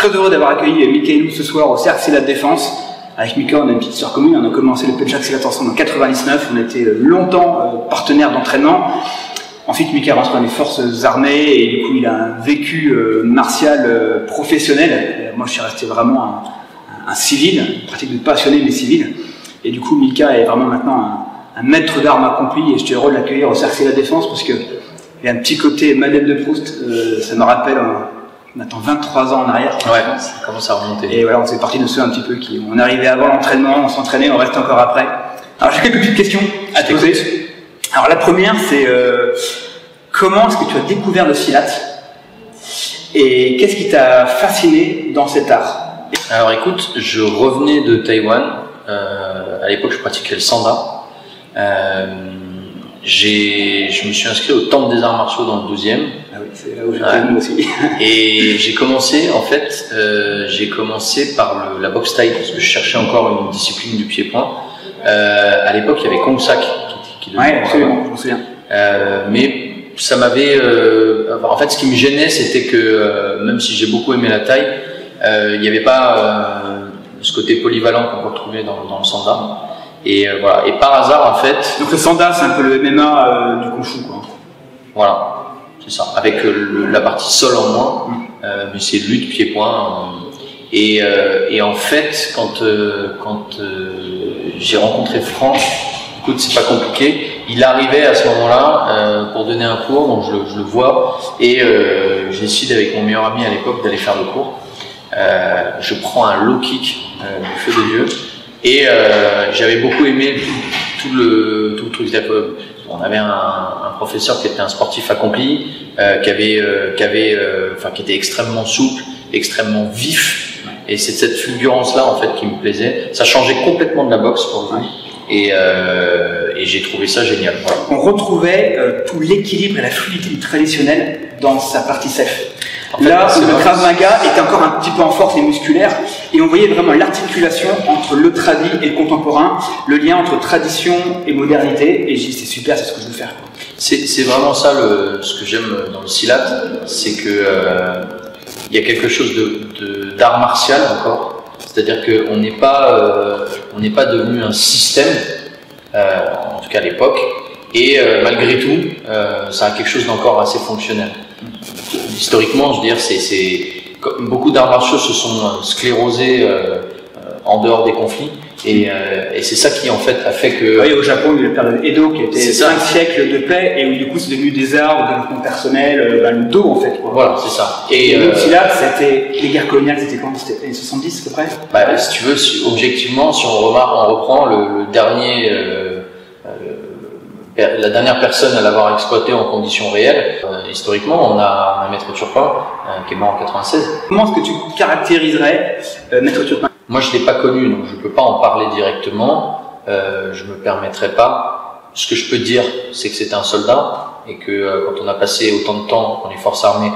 très heureux d'avoir accueilli Mika et Lou ce soir au Cercle Silat Défense. Avec Mika, on a une petite histoire commune. On a commencé le Punjab Silat ensemble en 99. On a été longtemps partenaires d'entraînement. Ensuite, Mika est rentré dans les forces armées et du coup, il a un vécu martial professionnel. Moi, je suis resté vraiment un civil, pratique de passionné mais civil. Et du coup, Mika est vraiment maintenant un maître d'armes accompli et j'étais heureux de l'accueillir au Cercle Silat Défense parce que il y a un petit côté Madeleine de Proust. Ça me rappelle maintenant 23 ans en arrière. Ouais, ça commence à remonter. Et voilà, on faisait partie de ceux un petit peu qui, on arrivait avant l'entraînement, on s'entraînait, on reste encore après. Alors j'ai quelques petites questions à te poser. Alors la première, c'est comment est-ce que tu as découvert le Silat et qu'est-ce qui t'a fasciné dans cet art? Alors écoute, je revenais de Taïwan. À l'époque, je pratiquais le Sanda. Je me suis inscrit au Temple des Arts Martiaux dans le 12e. Ah oui, c'est là où j'ai connu aussi. Et j'ai commencé, en fait, par la boxe thaï, parce que je cherchais encore une discipline du pied-point. À l'époque, il y avait Kong Sak qui ouais, absolument, je m'en souviens. Mais ça m'avait... en fait, ce qui me gênait, c'était que, même si j'ai beaucoup aimé la thaï, il n'y avait pas ce côté polyvalent qu'on peut retrouver dans le Sanda. Et voilà. Et par hasard, en fait... Donc le Sanda, c'est un peu le MMA du Kung Fu, quoi. Voilà, c'est ça. Avec la partie sol en moins, mais c'est lutte, pied-point. Et en fait, quand j'ai rencontré Franck, écoute, c'est pas compliqué. Il arrivait à ce moment-là pour donner un cours, donc je le vois. Et j'ai décidé avec mon meilleur ami à l'époque d'aller faire le cours. Je prends un low kick du feu de Dieu. Et j'avais beaucoup aimé tout le truc. On avait un professeur qui était un sportif accompli, qui était extrêmement souple, extrêmement vif. Et c'est cette fulgurance-là en fait qui me plaisait. Ça changeait complètement de la boxe pour moi. Et j'ai trouvé ça génial. Voilà. On retrouvait tout l'équilibre et la fluidité du traditionnel dans sa partie self. En fait, là, le Krav Maga était encore un petit peu en force et musculaire, et on voyait vraiment l'articulation entre le tradi et le contemporain, le lien entre tradition et modernité, et j'ai dit c'est super, c'est ce que je veux faire. C'est vraiment ça ce que j'aime dans le Silat, c'est que il y a quelque chose d'art martial encore, c'est-à-dire qu'on n'est pas devenu un système, en tout cas à l'époque, et malgré tout, ça a quelque chose d'encore assez fonctionnel. Historiquement, je veux dire, beaucoup d'arts martiaux se sont sclérosés en dehors des conflits, et c'est ça qui en fait a fait que... Oui, au Japon, il y a eu la période Edo qui était 5 siècles de paix, et où du coup c'est devenu des arts, de développement personnel, le Do en fait. Quoi. Voilà, c'est ça. Et le Silat, c'était les guerres coloniales, c'était quand? C'était les années 70 à peu près? Bah, si tu veux, objectivement, si on reprend le dernier... la dernière personne à l'avoir exploité en conditions réelles, historiquement, on a Maître Turpin, qui est mort en 96. Comment est-ce que tu caractériserais Maître Turpin? Moi, je ne l'ai pas connu, donc je ne peux pas en parler directement. Je ne me permettrai pas. Ce que je peux dire, c'est que c'était un soldat, et que quand on a passé autant de temps dans les forces armées,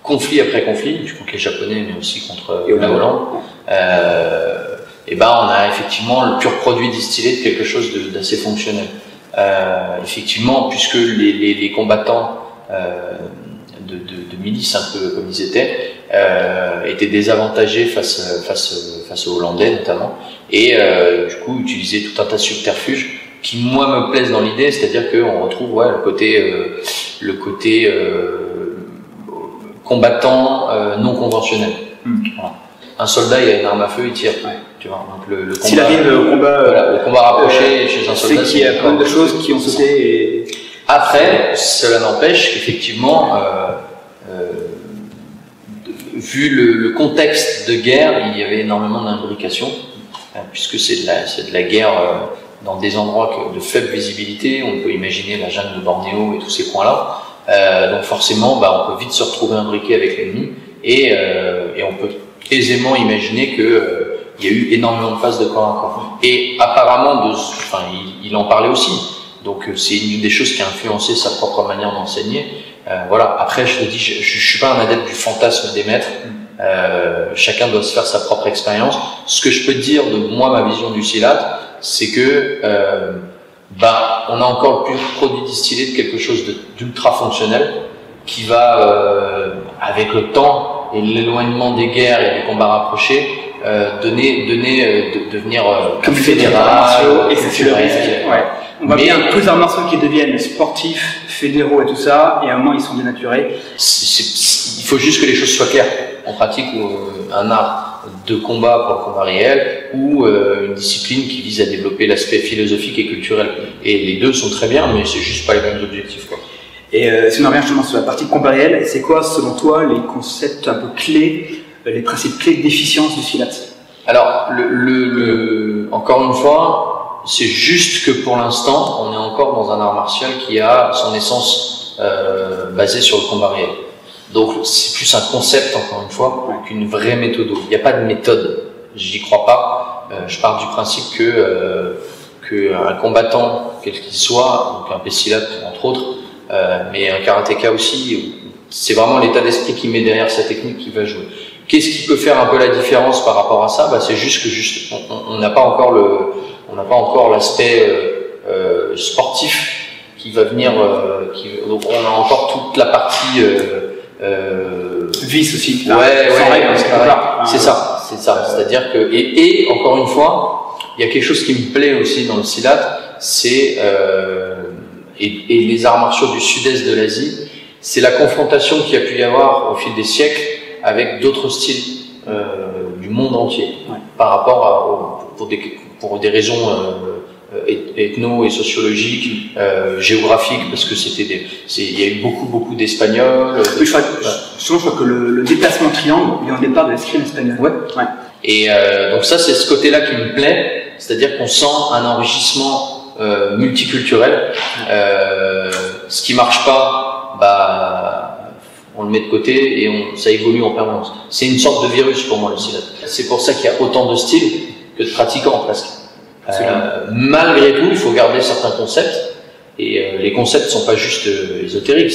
conflit après conflit, du contre les Japonais, mais aussi contre la Hollande, et ben, on a effectivement le pur produit distillé de quelque chose d'assez fonctionnel. Effectivement, puisque les combattants de milice, un peu comme ils étaient désavantagés face aux Hollandais notamment, et du coup utilisaient tout un tas de subterfuges qui moi me plaisent dans l'idée, c'est-à-dire qu'on retrouve le côté combattant non conventionnel. Voilà. Un soldat, il a une arme à feu, il tire. Tu vois, donc le combat, s'il arrive le combat rapproché chez un soldat, c'est qu'il y a plein de choses qui ont sauté. Et... Après, cela n'empêche qu'effectivement, vu le contexte de guerre, il y avait énormément d'imbrication, puisque c'est de la guerre dans des endroits de faible visibilité. On peut imaginer la jungle de Bornéo et tous ces coins-là. Donc forcément, on peut vite se retrouver imbriqué avec l'ennemi, et on peut aisément imaginer que il y a eu énormément de phases de corps à corps. Et apparemment, il en parlait aussi. Donc c'est une des choses qui a influencé sa propre manière d'enseigner. Voilà. Après, je te dis, je suis pas un adepte du fantasme des maîtres. Chacun doit se faire sa propre expérience. Ce que je peux te dire de moi, ma vision du Silat, c'est que on a encore le pur produit distillé de quelque chose d'ultra fonctionnel qui va, avec le temps, et l'éloignement des guerres et des combats rapprochés devenir comme fédéral, et c'est le risque. Ouais. On voit bien tous les arts martiaux qui deviennent sportifs, fédéraux et tout ça, et à un moment ils sont dénaturés. Il faut juste que les choses soient claires. On pratique un art de combat pour le combat réel ou une discipline qui vise à développer l'aspect philosophique et culturel. Et les deux sont très bien, mais c'est juste pas les mêmes objectifs, quoi. Et si on revient justement sur la partie combat réel, c'est quoi selon toi les concepts un peu clés, les principes clés d'efficience du silat? Alors, encore une fois, c'est juste que pour l'instant, on est encore dans un art martial qui a son essence basée sur le combat réel. Donc, c'est plus un concept, encore une fois, qu'une vraie méthode. Il n'y a pas de méthode, j'y crois pas. Je pars du principe que un combattant, quel qu'il soit, donc un Pesilat entre autres, mais un karatéka aussi, c'est vraiment l'état d'esprit qui met derrière sa technique qui va jouer. Qu'est-ce qui peut faire un peu la différence par rapport à ça? C'est juste que on n'a pas encore l'aspect sportif qui va venir. Donc on a encore toute la partie vice aussi. C'est ça. C'est-à-dire que et encore une fois, il y a quelque chose qui me plaît aussi dans le silat, c'est et les arts martiaux du sud-est de l'Asie, c'est la confrontation qu'il y a pu y avoir au fil des siècles avec d'autres styles du monde entier, par rapport pour des raisons ethno et sociologiques, géographiques, parce que il y a eu beaucoup d'Espagnols. Je crois que le déplacement triangle vient au départ de l'escrime espagnole. Ouais. Et donc ça, c'est ce côté-là qui me plaît, c'est-à-dire qu'on sent un enrichissement multiculturel. Ce qui marche pas, on le met de côté et ça évolue en permanence. C'est une sorte de virus pour moi, le silat. C'est pour ça qu'il y a autant de styles que de pratiquants presque. Malgré tout, il faut garder certains concepts, et les concepts ne sont pas juste ésotériques.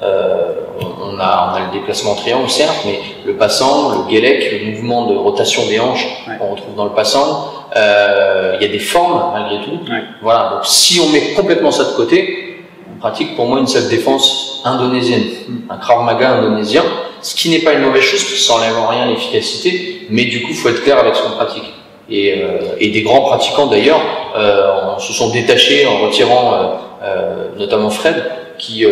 On a le déplacement triangle, certes, mais le passant, le guélec, le mouvement de rotation des hanches qu'on retrouve dans le passant, il y a des formes malgré tout. Voilà. Donc si on met complètement ça de côté, on pratique pour moi une self-défense indonésienne, un Krav Maga indonésien, ce qui n'est pas une mauvaise chose, parce que ça n'enlève en rien l'efficacité, mais du coup, il faut être clair avec ce qu'on pratique. Et des grands pratiquants d'ailleurs se sont détachés en retirant notamment Fred qui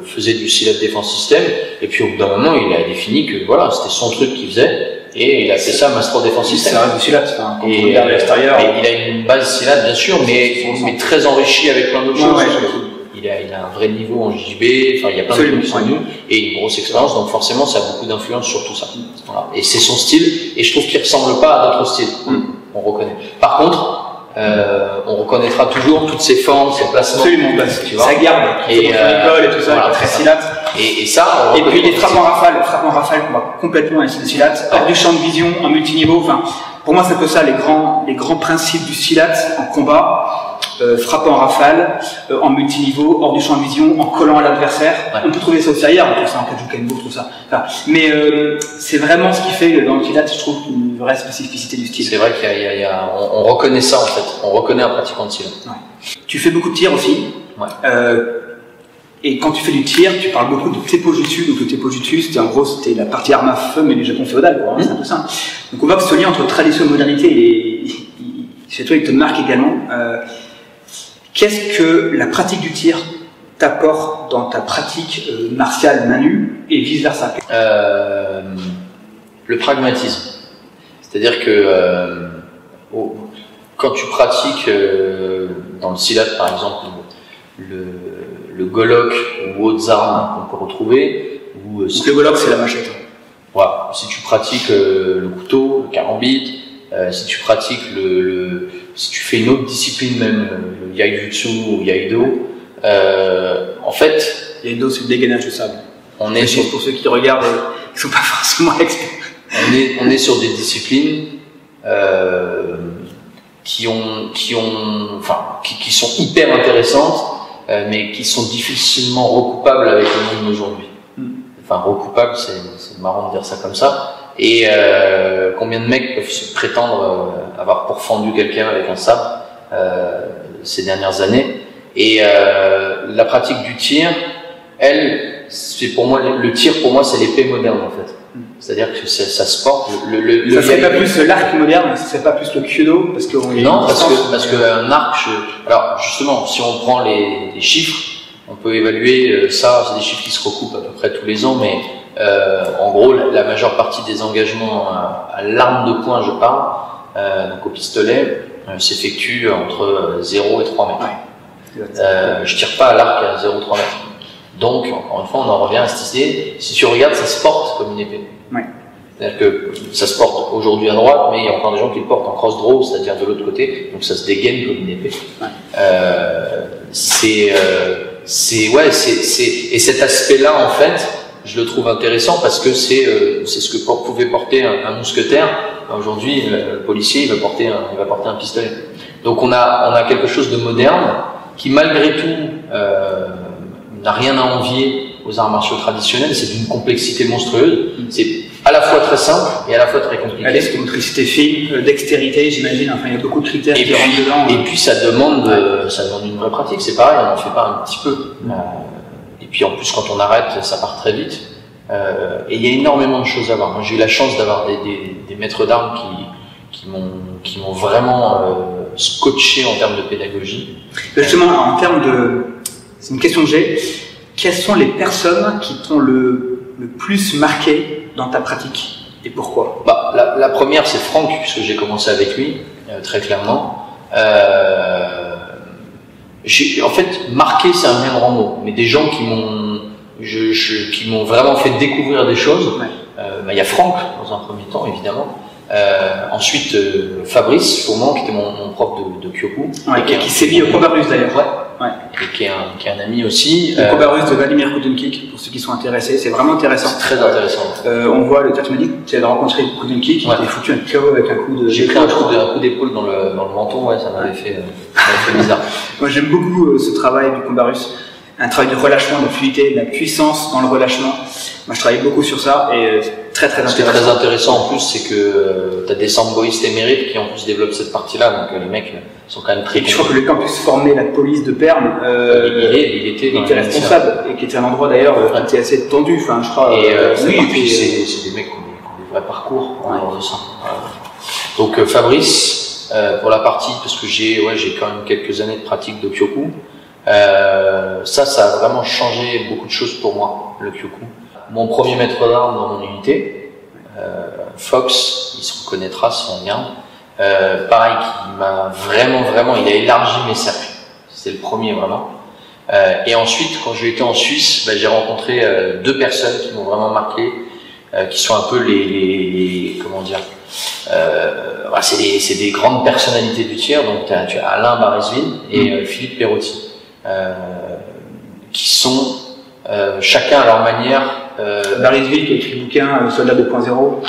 faisait du silat défense système, et puis au bout d'un moment il a défini que voilà, c'était son truc qu'il faisait et il a fait ça Master Défense System. Ça reste du silat, quand on regarde l'extérieur. Il a une base silat bien sûr, mais très enrichi avec plein d'autres choses. Il a un vrai niveau en JB, enfin il y a plein de trucs qui sont venus, et une grosse expérience, donc forcément ça a beaucoup d'influence sur tout ça. Voilà. Et c'est son style, et je trouve qu'il ne ressemble pas à d'autres styles, on reconnaît. Par contre, on reconnaîtra toujours toutes ces formes, ces placements. Absolument, tu vois. Ça garde, et l'école et tout ça, voilà, très silat. Et ça, et puis les frappes en rafale qu'on va complètement avec le silat, hors du champ de vision, en multiniveau, enfin, pour moi c'est un peu ça les grands principes du silat en combat. Frappant en rafale, en multiniveau, hors du champ de vision, en collant à l'adversaire. On peut trouver ça aussi ailleurs, on trouve ça en Kajukenbo, tout ça. Enfin, mais c'est vraiment ce qui fait dans le silat, je trouve, une vraie spécificité du style. C'est vrai qu'on reconnaît ça en fait, on reconnaît un pratiquant de silat. Tu fais beaucoup de tirs aussi. Et quand tu fais du tir, tu parles beaucoup de Teppojutsu. Donc le Teppojutsu, c'était la partie arme à feu, mais du Japon féodal, quoi. C'est un peu ça. Donc on voit que ce lien entre tradition et modernité, chez toi, il te marque également. Qu'est-ce que la pratique du tir t'apporte dans ta pratique martiale main nue et vice-versa? Le pragmatisme. C'est-à-dire que quand tu pratiques dans le silat, par exemple, le golok ou autres armes qu'on peut retrouver, le golok, c'est la machette. Voilà. Si tu pratiques le couteau, le karambit, si tu pratiques si tu fais une autre discipline même, le yaijutsu ou yaido, en fait... Yaido, c'est le dégainage de sable. On est sur, pour ceux qui regardent, qui ne sont pas forcément experts. On est sur des disciplines qui sont hyper intéressantes, mais qui sont difficilement recoupables avec le monde d'aujourd'hui. Enfin, recoupables, c'est marrant de dire ça comme ça. Et combien de mecs peuvent se prétendre avoir pourfendu quelqu'un avec un sabre ces dernières années. Et la pratique du tir, elle c'est pour moi, le tir pour moi c'est l'épée moderne en fait. C'est-à-dire que ça se porte. Ça serait pas plus l'arc moderne, ça serait pas plus le kyudo parce que non, parce qu'un arc. Alors justement, si on prend les chiffres, on peut évaluer ça. C'est des chiffres qui se recoupent à peu près tous les ans, mais en gros, la majeure partie des engagements à l'arme de poing, je parle, donc au pistolet, s'effectue entre 0 et 3 mètres. Ouais. Je tire pas à l'arc à 0,3 mètres. Donc, encore une fois, on en revient à cette idée. Si tu regardes, ça se porte comme une épée. Ouais. C'est-à-dire que ça se porte aujourd'hui à droite, mais il y a encore des gens qui le portent en cross-draw, c'est-à-dire de l'autre côté. Donc ça se dégaine comme une épée. Ouais. Et cet aspect-là, en fait, je le trouve intéressant parce que c'est ce que pouvait porter un mousquetaire. Aujourd'hui, le policier, il va porter un pistolet. Donc on a quelque chose de moderne qui, malgré tout, n'a rien à envier aux arts martiaux traditionnels. C'est d'une complexité monstrueuse. C'est à la fois très simple et à la fois très compliqué. Est-ce que motricité fine, dextérité, j'imagine. Enfin, il y a beaucoup de critères qui rentrent dedans. Et puis ça demande une vraie pratique. C'est pareil, on n'en fait pas un petit peu. Et puis en plus, quand on arrête, ça part très vite. Et il y a énormément de choses à voir. Moi, j'ai eu la chance d'avoir des maîtres d'armes qui m'ont vraiment scotché en termes de pédagogie. Justement, en termes de... C'est une question que j'ai. Quelles sont les personnes qui t'ont le plus marqué dans ta pratique et pourquoi? La première, c'est Franck, puisque j'ai commencé avec lui, très clairement. En fait, marqué, c'est un bien grand mot, mais des gens qui m'ont vraiment fait découvrir des choses. Ouais. Y a Franck, dans un premier temps, évidemment. Ensuite, Fabrice Fourmand, qui était mon prof de Kyoku. Ouais, qui s'est mis au combat russe d'ailleurs. Ouais. Et qui est un ami aussi. Le combat russe de Vladimir Kudenkik, pour ceux qui sont intéressés, c'est vraiment intéressant. C'est très intéressant. On voit, tu m'as dit que tu avais rencontré Kudenkik, qui était foutu un KO avec un coup de... J'ai pris un coup d'épaule dans le menton, ouais, ça m'avait fait bizarre. Moi j'aime beaucoup ce travail du combat russe. Un travail de relâchement, de fluidité, de la puissance dans le relâchement. Moi je travaille beaucoup sur ça et très intéressant. Ce qui est très intéressant en plus, c'est que tu as des samboïstes émérites qui en plus développent cette partie-là, donc les mecs sont quand même très... Je crois que le campus formé la police de Perm, il était responsable et qui était un endroit d'ailleurs qui était assez tendu, enfin je crois. Et puis c'est des mecs qui ont des vrais parcours de ça. Donc Fabrice, pour la partie, parce que j'ai quand même quelques années de pratique de Kyoku, ça a vraiment changé beaucoup de choses pour moi, le Kyoku. Mon premier maître d'armes dans mon unité, Fox, il se reconnaîtra si on vient. Pareil, qui m'a vraiment, il a élargi mes cercles. C'est le premier vraiment. Et ensuite, quand j'ai été en Suisse, j'ai rencontré deux personnes qui m'ont vraiment marqué, qui sont un peu comment dire, c'est des grandes personnalités du tir. Donc tu as Alain Baresville et Philippe Perotti. Qui sont chacun à leur manière. Baresville qui a écrit le bouquin Soldat 2.0.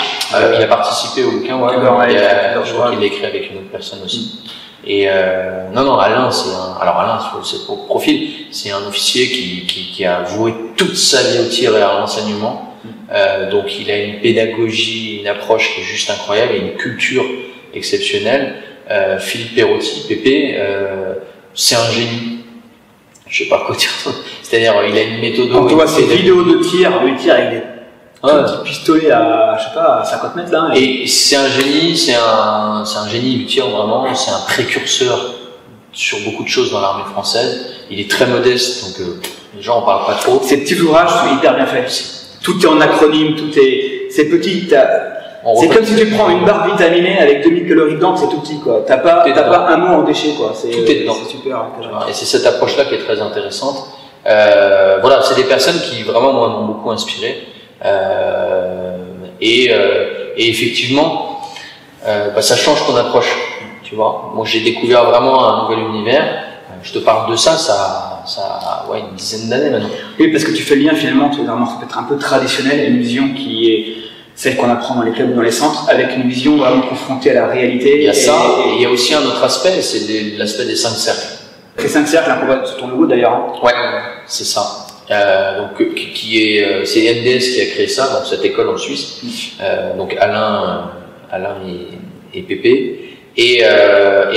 Il a participé au bouquin, je crois qu'il l'a écrit avec une autre personne aussi. Et Alain, c'est pour profil, c'est un officier qui a voué toute sa vie au tir et à l'enseignement. Donc il a une pédagogie, une approche qui est juste incroyable et une culture exceptionnelle. Philippe Perotti, Pépé, c'est un génie. Je sais pas quoi dire. C'est-à-dire, il a une méthode. Quand tu vois ces vidéos de tir, il tire avec des petits pistolets à 50 mètres là. Et c'est un génie, c'est un génie du tir vraiment. C'est un précurseur sur beaucoup de choses dans l'armée française. Il est très modeste, donc les gens en parlent pas trop. Ces petits ouvrages sont hyper bien faits. Tout est en acronyme, c'est petit. C'est comme si tu prends une barre vitaminée avec 2000 calories dedans, c'est tout petit quoi. T'as pas un mot en déchet quoi. Tout est dedans. C'est super. Et c'est cette approche-là qui est très intéressante. C'est des personnes qui vraiment moi m'ont beaucoup inspiré. Et effectivement, ça change ton approche. Tu vois. Moi j'ai découvert vraiment un nouvel univers. Je te parle de ça une dizaine d'années maintenant. Oui, parce que tu fais le lien finalement, tu es vraiment peut-être un peu traditionnel, une vision qui est celle qu'on apprend dans les clubs ou dans les centres, avec une vision vraiment confrontée à la réalité. Il y a ça, et il y a aussi un autre aspect, c'est l'aspect des 5 cercles. Les 5 cercles, on voit sur ton logo d'ailleurs. Hein. Ouais, c'est ça. C'est NDS qui a créé ça, donc cette école en Suisse. Donc Alain et Pépé. Et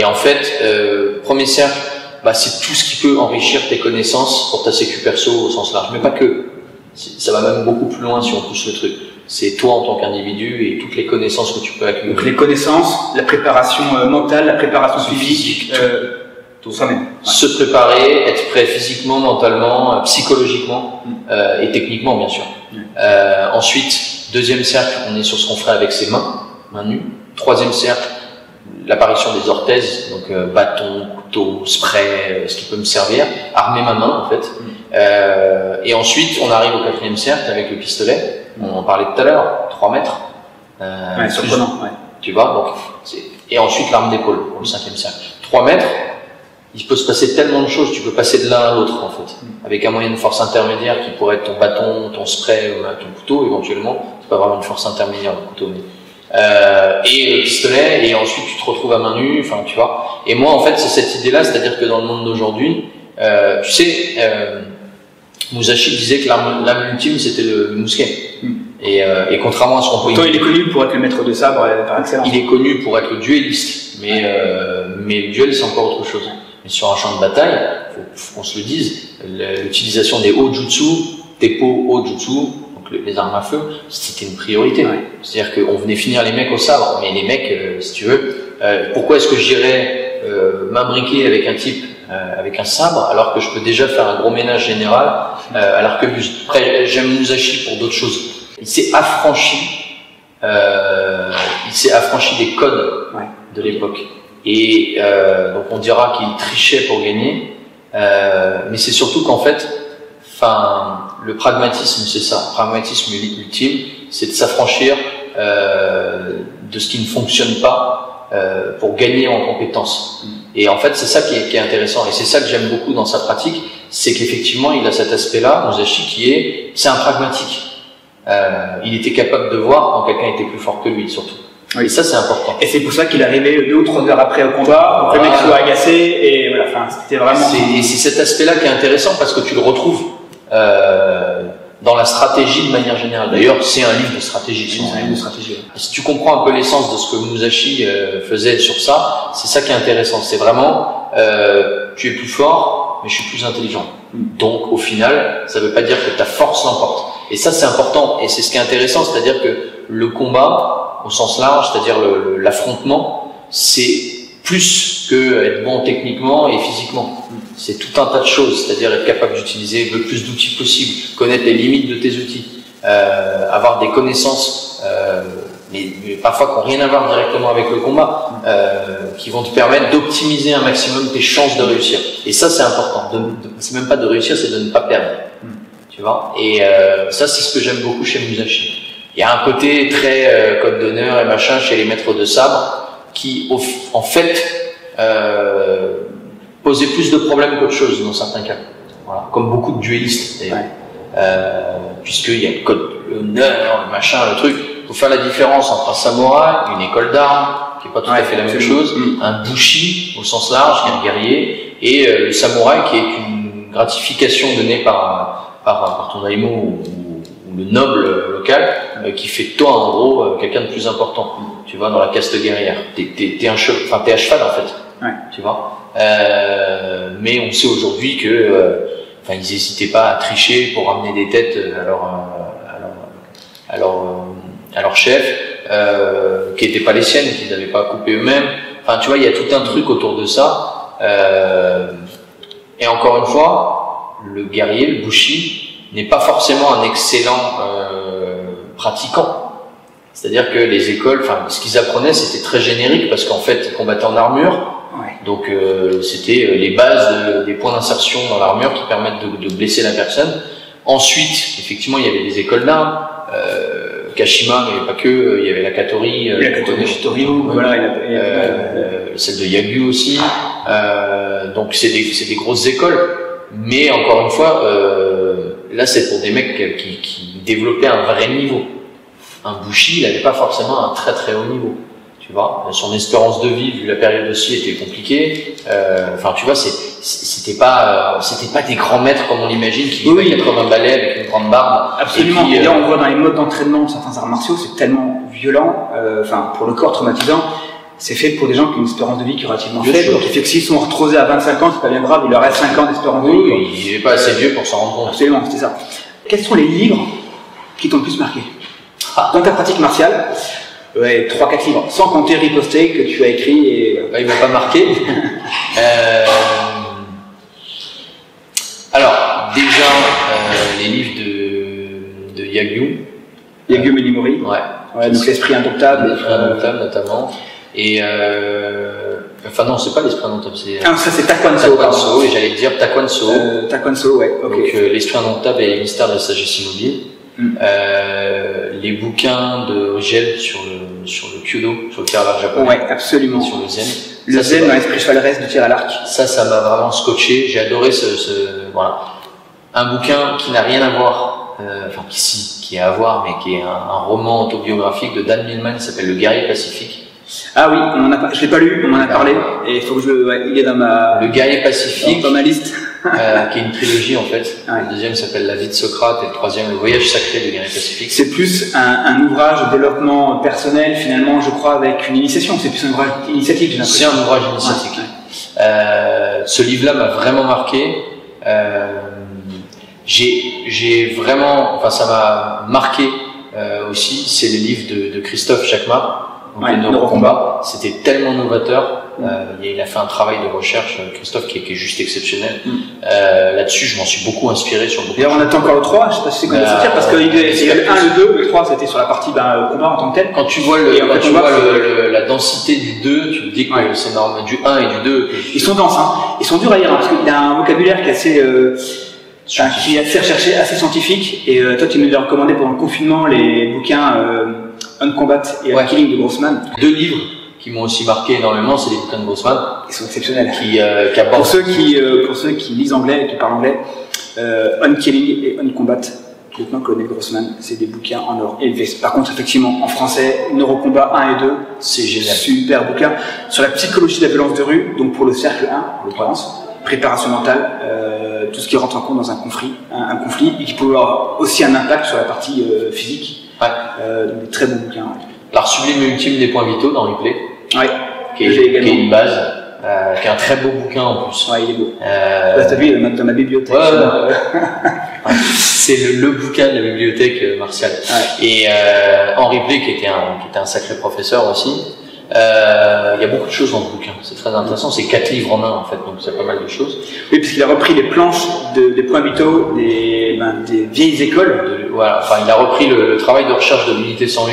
en fait, premier cercle, c'est tout ce qui peut enrichir tes connaissances pour ta sécu perso au sens large, mais pas que. Ça va même beaucoup plus loin si on pousse le truc. C'est toi en tant qu'individu et toutes les connaissances que tu peux accumuler. Donc les connaissances, la préparation mentale, la préparation physique, tout ça même. Ouais. Se préparer, être prêt physiquement, mentalement, psychologiquement et techniquement bien sûr. Ensuite, deuxième cercle, on est sur ce qu'on ferait avec ses mains nues. Troisième cercle, l'apparition des orthèses, donc bâton, couteau, spray, ce qui peut me servir, armer ma main en fait. Et ensuite, on arrive au quatrième cercle avec le pistolet. On en parlait tout à l'heure, 3 mètres. Ouais, surprenant, ouais. Tu vois, donc, et ensuite l'arme d'épaule pour le 5e cercle. 3 mètres, il peut se passer tellement de choses, tu peux passer de l'un à l'autre en fait. Avec un moyen de force intermédiaire qui pourrait être ton bâton, ton spray, ton couteau éventuellement. C'est pas vraiment une force intermédiaire le couteau, mais et le pistolet, et ensuite tu te retrouves à main nue, enfin tu vois. Et moi en fait c'est cette idée-là, c'est-à-dire que dans le monde d'aujourd'hui, tu sais, Musashi disait que l'arme ultime c'était le mousquet. Et contrairement à ce qu'on peut pourtant il est connu pour être le maître de sabre par excellence. Il est connu pour être le duelliste, mais le duel c'est encore autre chose. Mais sur un champ de bataille, faut qu'on se le dise, l'utilisation des Hojutsu, Teppo Hojutsu, donc les armes à feu, c'était une priorité. Ouais. C'est-à-dire qu'on venait finir les mecs au sabre, mais les mecs, si tu veux, pourquoi est-ce que j'irais m'imbriquer avec un type avec un sabre alors que je peux déjà faire un gros ménage général à l'arquebuse. Après, j'aime Musashi pour d'autres choses. Il s'est affranchi des codes de l'époque. Et donc on dira qu'il trichait pour gagner, mais c'est surtout qu'en fait, le pragmatisme, c'est ça. Le pragmatisme ultime, c'est de s'affranchir de ce qui ne fonctionne pas pour gagner en compétences. Et en fait, c'est ça qui est intéressant, et c'est ça que j'aime beaucoup dans sa pratique, c'est qu'effectivement, il a cet aspect-là, Musashi, c'est un pragmatique. Il était capable de voir quand quelqu'un était plus fort que lui, surtout. Oui. Et ça, c'est important. Et c'est pour ça qu'il arrivait 2 ou 3 heures après au combat, pour que le mec soit agacé, et voilà, c'était vraiment... Et c'est cet aspect-là qui est intéressant, parce que tu le retrouves dans la stratégie de manière générale. D'ailleurs, c'est un livre de stratégie. C'est un livre de stratégie. Si tu comprends un peu l'essence de ce que Musashi faisait sur ça, c'est ça qui est intéressant. C'est vraiment, tu es plus fort, mais je suis plus intelligent. Donc, au final, ça ne veut pas dire que ta force l'emporte. Et ça, c'est important. Et c'est ce qui est intéressant, c'est-à-dire que le combat, au sens large, c'est-à-dire l'affrontement, c'est plus que être bon techniquement et physiquement. C'est tout un tas de choses, c'est-à-dire être capable d'utiliser le plus d'outils possible, connaître les limites de tes outils, avoir des connaissances, mais parfois qui n'ont rien à voir directement avec le combat, qui vont te permettre d'optimiser un maximum tes chances de réussir. Et ça, c'est important. C'est même pas de réussir, c'est de ne pas perdre. Tu vois. Et ça, c'est ce que j'aime beaucoup chez Musashi. Il y a un côté très code d'honneur et machin chez les maîtres de sabre qui, en fait, posait plus de problèmes qu'autre chose dans certains cas. Voilà. Comme beaucoup de duellistes d'ailleurs. Puisqu'il y a le code d'honneur, le machin, le truc. Il faut faire la différence entre un samouraï, une école d'armes, qui n'est pas tout à fait la même chose, un bushi au sens large, qui est un guerrier, et le samouraï qui est une gratification donnée par ton daimyo ou le noble local, qui fait de toi en gros quelqu'un de plus important. Tu vois, dans la caste guerrière. T'es à cheval en fait. Tu vois. Mais on sait aujourd'hui que, ils n'hésitaient pas à tricher pour ramener des têtes à leur chef, qui n'étaient pas les siennes, qu'ils n'avaient pas coupé eux-mêmes. Enfin, tu vois, il y a tout un truc autour de ça. Et encore une fois, le guerrier, le bushi, n'est pas forcément un excellent pratiquant. C'est-à-dire que les écoles, ce qu'ils apprenaient, c'était très générique parce qu'en fait, ils combattaient en armure. Donc, c'était les bases des points d'insertion dans l'armure qui permettent de blesser la personne. Ensuite, effectivement, il y avait des écoles d'armes. Kashima, mais pas que, il y avait la Katori, Shitoryu, celle de Yagyu aussi. Donc, c'est des grosses écoles. Mais encore une fois, là, c'est pour des mecs qui développaient un vrai niveau. Un bushi, il n'avait pas forcément un très très haut niveau. Tu vois, son espérance de vie, vu la période aussi, était compliquée. Tu vois, c'était pas des grands maîtres comme on l'imagine, qui vivent à 80 balais avec une grande barbe. Absolument. Et puis, là, on voit dans les modes d'entraînement de certains arts martiaux, c'est tellement violent, pour le corps traumatisant. C'est fait pour des gens qui ont une espérance de vie qui est relativement faible. Donc, il fait que s'ils sont arthrosés à 25 ans, c'est pas bien grave, il leur reste 5 ans d'espérance de vie. Oui, il n'est pas assez vieux pour s'en rendre compte. Absolument, c'est ça. quels sont les livres qui t'ont le plus marqué dans ta pratique martiale? Ouais, 3-4 livres, sans compter Riposté que tu as écrit et... Il m'a pas marqué. Alors, déjà, les livres de Yagyu. Yagyu Menimori. Ouais, donc l'esprit indomptable. L'esprit indomptable, notamment. Et enfin non, c'est pas l'esprit indomptable, c'est... Ah, ça c'est Taekwondo. Taekwondo, et j'allais dire Taekwondo. Taekwondo, ouais, ok. Donc l'esprit indomptable et les mystères de la sagesse immobile. Les bouquins de Rigel sur le Kyudo, sur le tir à l'arc japonais. Ouais, absolument. Sur le Zen. Le Zen dans l'esprit chevaleresque du tir à l'arc. Ça m'a vraiment scotché. J'ai adoré voilà. Un bouquin qui n'a rien à voir, enfin qui a à voir, mais qui est un roman autobiographique de Dan Millman qui s'appelle Le Guerrier Pacifique. Ah oui, je l'ai pas lu, on en a parlé, et il faut que il est dans Le Guerrier Pacifique, dans ma liste. qui est une trilogie en fait. Ouais. Le deuxième s'appelle La vie de Socrate et le troisième Le voyage sacré du Guerrier Pacifique. C'est plus un ouvrage de développement personnel finalement, je crois, avec une initiation. C'est plus un ouvrage initiatique, j'ai l'impression. C'est un ouvrage initiatique. Ouais. Ce livre-là m'a vraiment marqué. J'ai vraiment, enfin ça m'a marqué aussi. C'est le livre de Christophe Jacquemart. Ouais, le neurocombat, c'était tellement novateur. Il a fait un travail de recherche, Christophe, qui est juste exceptionnel. Là-dessus, je m'en suis beaucoup inspiré sur beaucoup. D'ailleurs, on attend encore le 3, je sais pas si c'est quand même sortir, parce qu'il y a le 1, le 2, le 3, c'était sur la partie combat en tant que tel. Quand tu vois, la densité du 2, tu te dis que c'est normal, du 1 et du 2. Ils sont denses, hein. Ils sont durs à lire, hein, parce qu'il a un vocabulaire qui est assez, qui est assez recherché, assez scientifique. Et toi, tu nous as recommandé pendant le confinement les bouquins On Combat et On Killing de Grossman. 2 livres qui m'ont aussi marqué énormément, c'est les bouquins de Grossman. Ils sont exceptionnels. Qui abordent... pour ceux qui lisent anglais et qui parlent anglais, On Killing et On Combat, lieutenant-colonel Grossman, c'est des bouquins en or élevé. Par contre, effectivement, en français, Neurocombat 1 et 2, c'est génial. Super bouquin. Sur la psychologie de la violence de rue, donc pour le cercle 1, en l'occurrence, préparation mentale, tout ce qui rentre en compte dans un conflit, et qui peut avoir aussi un impact sur la partie physique. Donc des très bons bouquins. L'art sublime et ultime des points vitaux dans Replay. Ouais. Qui est une base, qui est un très beau bouquin en plus. Ouais, il est beau. Là, t'as vu, il est dans ma bibliothèque. C'est le bouquin de la bibliothèque martiale. Ouais. Et Henri Play, qui était un sacré professeur aussi. Il y a beaucoup de choses dans ce bouquin, c'est très intéressant, c'est 4 livres en un en fait, donc c'est pas mal de choses. Oui, puisqu'il a repris les planches des points vitaux des vieilles écoles. Voilà, enfin il a repris le travail de recherche de l'unité 101,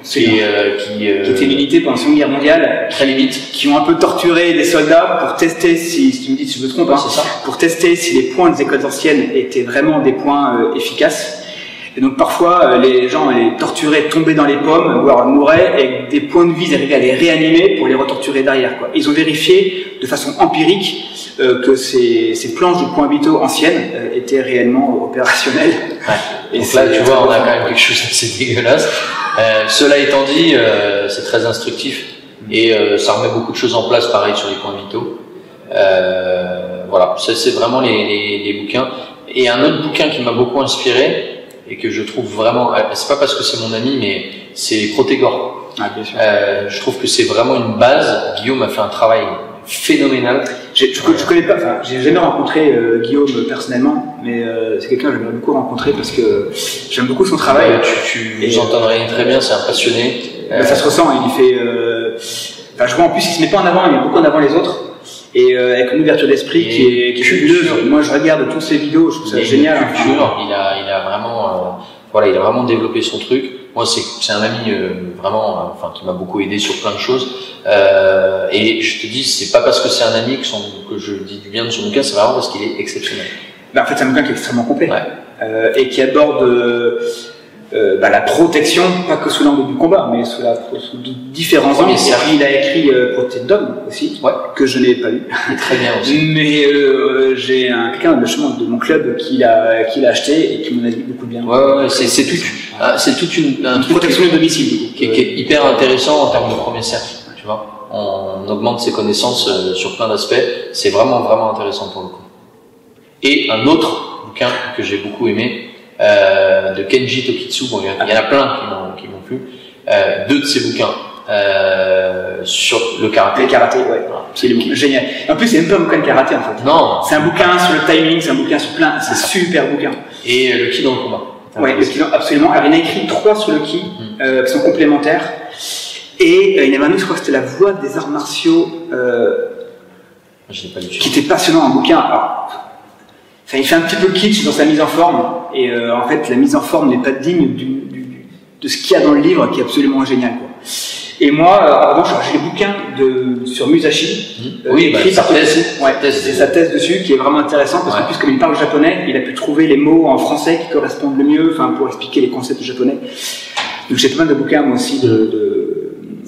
qui était l'unité pendant la Seconde Guerre mondiale, très limite, qui ont un peu torturé des soldats pour tester, si tu me dis si je me trompe, pour tester si les points des écoles anciennes étaient vraiment des points efficaces. Et donc parfois, les gens les torturaient, tombaient dans les pommes, voire mouraient, et des points de vie, ils arrivaient à les réanimer pour les retorturer derrière, quoi. Ils ont vérifié de façon empirique que ces planches de points vitaux anciennes étaient réellement opérationnelles. Ouais. Et donc là, tu vois, on a quand même quelque chose d'assez dégueulasse. Cela étant dit, c'est très instructif, et ça remet beaucoup de choses en place, pareil, sur les points vitaux. Voilà, ça c'est vraiment les bouquins. Et un autre bouquin qui m'a beaucoup inspiré, et que je trouve vraiment, c'est pas parce que c'est mon ami, mais c'est Protégor. Ah, bien sûr. Je trouve que c'est vraiment une base. Guillaume a fait un travail phénoménal. Je connais pas, enfin, j'ai jamais rencontré Guillaume personnellement, mais c'est quelqu'un que j'aimerais beaucoup rencontrer parce que j'aime beaucoup son travail. Tu vous entendrez très bien, c'est un passionné. Ça se ressent, il fait. Enfin, je vois en plus, il se met pas en avant, il met beaucoup en avant les autres. Et avec une ouverture d'esprit qui est fabuleuse. Moi, je regarde toutes ses vidéos, je trouve ça génial. Il a vraiment, voilà, il a vraiment développé son truc. Moi, c'est un ami vraiment, enfin, qui m'a beaucoup aidé sur plein de choses. Et je te dis, c'est pas parce que c'est un ami que je dis du bien de son bouquin, c'est vraiment parce qu'il est exceptionnel. En fait, c'est un bouquin qui est extrêmement complet, ouais. Et qui aborde la protection, pas que sous l'angle du combat, mais sous différents angles. Il a écrit Protect Dog aussi, que je n'ai pas lu. Très bien aussi. Mais j'ai quelqu'un de mon club qui l'a acheté et qui m'en a dit beaucoup de bien. Ouais, c'est toute une protection de domicile qui est hyper intéressant en termes de premier cercle. Tu vois, on augmente ses connaissances sur plein d'aspects. C'est vraiment vraiment intéressant pour le coup. Et un autre bouquin que j'ai beaucoup aimé, de Kenji Tokitsu, bon, il y en a plein qui m'ont plu, 2 de ses bouquins. sur le karaté. Le karaté, ouais, absolument, génial. En plus, c'est même pas un bouquin de karaté en fait. Non. C'est un bouquin sur le timing, c'est un bouquin sur plein, c'est un super bouquin. Et le ki dans le combat. Ouais, le ki, absolument. Alors, il en a écrit 3 sur le ki, qui sont complémentaires. Et il y en avait un autre, je crois que c'était La Voie des arts martiaux, qui était passionnant, un bouquin. Alors, ça, il fait un petit peu kitsch dans sa mise en forme, et en fait, la mise en forme n'est pas digne de ce qu'il y a dans le livre, qui est absolument génial, quoi. Et moi, en revanche, j'ai les bouquins sur Musashi, écrit par Toshi. Ouais, c'est sa thèse dessus qui est vraiment intéressante parce que plus comme il parle japonais, il a pu trouver les mots en français qui correspondent le mieux, enfin pour expliquer les concepts japonais. Donc j'ai pas mal de bouquins moi aussi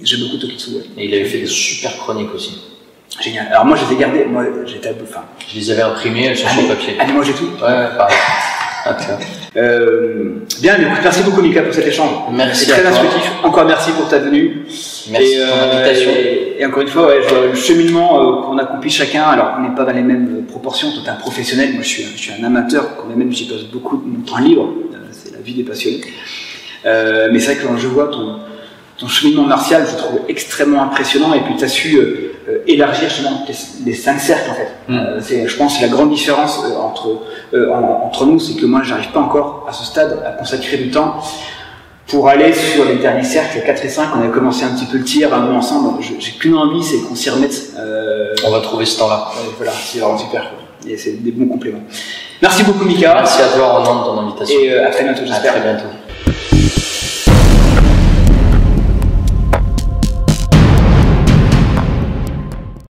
j'ai beaucoup de Tokitsu. Ouais. Et il avait fait des super chroniques aussi. Génial. Alors moi je les ai gardées, moi j'étais à bout. Je les avais imprimées, elles sont sur papier. Ah mais moi j'ai tout. Ouais, pareil. Bien, écoute, merci beaucoup Mika pour cet échange. Merci. C'est très instructif. Encore merci pour ta venue. Merci pour l'invitation. Et encore une fois, ouais, le cheminement qu'on accomplit chacun, alors on n'est pas dans les mêmes proportions. Toi, tu es un professionnel, moi je suis un amateur, quand même j'y passe beaucoup de mon temps libre. C'est la vie des passionnés. Mais c'est vrai que quand je vois ton cheminement martial, je le trouve extrêmement impressionnant. Et puis tu as su élargir justement les 5 cercles en fait. Je pense que la grande différence entre nous, c'est que moi j'arrive pas encore à ce stade à consacrer du temps pour aller sur les derniers cercles, 4 et 5. On avait commencé un petit peu le tir un moment ensemble. J'ai qu'une envie, c'est qu'on s'y remette. On va trouver ce temps-là. Voilà, c'est vraiment super. Et c'est des bons compléments. Merci beaucoup Mika. Merci à toi Ronan de ton invitation. Et à très bientôt, j'espère. À très bientôt.